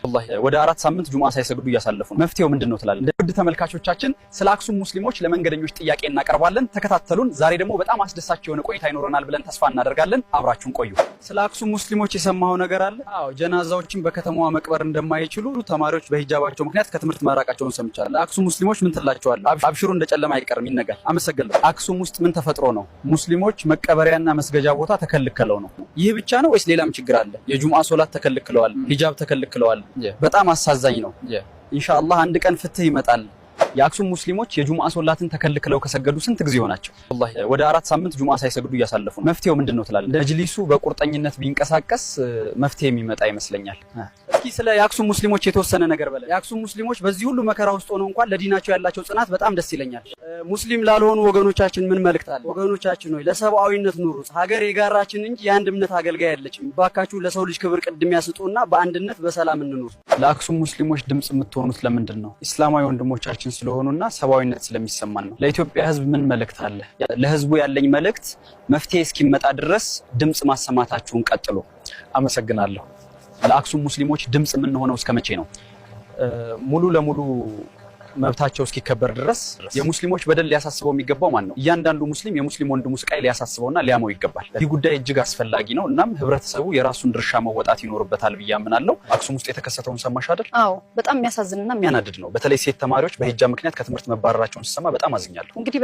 والله ወደ 4 ሳምንት ጁምዓ ሳይሰግዱ እያሳለፉ ነው። መፍትሄው ምንድነው ትላለህ? ውድ ተመልካቾቻችን ስለ አክሱም ሙስሊሞች ለመንገደኞች ጥያቄ እናቀርባለን። ተከታተሉን። ዛሬ ደግሞ በጣም አስደሳች የሆነ ቆይታ ይኖረናል ብለን ተስፋ እናደርጋለን። አብራችሁን ቆዩ። ስለ አክሱም ሙስሊሞች የሰማው ነገር አለ? አዎ፣ ጀናዛዎችን በከተማዋ መቅበር እንደማይችሉ ተማሪዎች በሂጃባቸው ምክንያት ከትምህርት መራቃቸውን ሰምቻለሁ። አክሱም ሙስሊሞች ምን ትላቸዋለህ? አብሽሩ እንደጨለማ አይቀርም ይነጋል። አመሰግናለሁ። አክሱም ውስጥ ምን ተፈጥሮ ነው ሙስሊሞች መቀበሪያና መስገጃ ቦታ ተከልክለው ነው? ይህ ብቻ ነው ወይስ ሌላም ችግር አለ? የጁምዓ ሶላት ተከልክለዋል፣ ሂጃብ ተከልክለዋል። በጣም አሳዛኝ ነው። ኢንሻአላህ አንድ ቀን ፍትህ ይመጣል። የአክሱም ሙስሊሞች የጁምዓ ሶላትን ተከልክለው ከሰገዱ ስንት ጊዜ ሆናቸው? والله ወደ 4 ሳምንት ጁምዓ ሳይሰግዱ እያሳለፉ ነው። መፍትሄው ምንድነው ትላለህ? መጅሊሱ በቁርጠኝነት ቢንቀሳቀስ መፍትሄ የሚመጣ ይመስለኛል። እስኪ ስለ የአክሱም ሙስሊሞች የተወሰነ ነገር በለ። የአክሱም ሙስሊሞች በዚህ ሁሉ መከራ ውስጥ ሆነው እንኳን ለዲናቸው ያላቸው ጽናት በጣም ደስ ይለኛል። ሙስሊም ላልሆኑ ወገኖቻችን ምን መልእክት አለ? ወገኖቻችን ሆይ ለሰብአዊነት ኑሩ። ሀገር የጋራችን እንጂ የአንድ እምነት አገልጋይ አይደለችም። ባካችሁ ለሰው ልጅ ክብር ቅድሚያ ስጡና በአንድነት በሰላም እንኑር። ለአክሱም ሙስሊሞች ድምጽ የምትሆኑት ለምንድን ነው? እስላማዊ ወንድሞቻችን ስለሆኑና ሰብአዊነት ስለሚሰማን ነው። ለኢትዮጵያ ህዝብ ምን መልእክት አለ? ለህዝቡ ያለኝ መልእክት መፍትሄ እስኪመጣ ድረስ ድምጽ ማሰማታችሁን ቀጥሉ። አመሰግናለሁ። ለአክሱም ሙስሊሞች ድምጽ ምን ሆነው እስከመቼ ነው? ሙሉ ለሙሉ መብታቸው እስኪከበር ድረስ የሙስሊሞች በደል ሊያሳስበው የሚገባው ማን ነው? እያንዳንዱ ሙስሊም የሙስሊም ወንድሙ ስቃይ ሊያሳስበውና ሊያመው ይገባል። ይህ ጉዳይ እጅግ አስፈላጊ ነው። እናም ህብረተሰቡ የራሱን ድርሻ መወጣት ይኖርበታል ብዬ አምናለሁ። አክሱም ውስጥ የተከሰተውን ሰማሽ አይደል? አዎ፣ በጣም የሚያሳዝንና የሚያናድድ ነው። በተለይ ሴት ተማሪዎች በሂጃብ ምክንያት ከትምህርት መባረራቸውን ሲሰማ በጣም አዝኛለሁ። እንግዲህ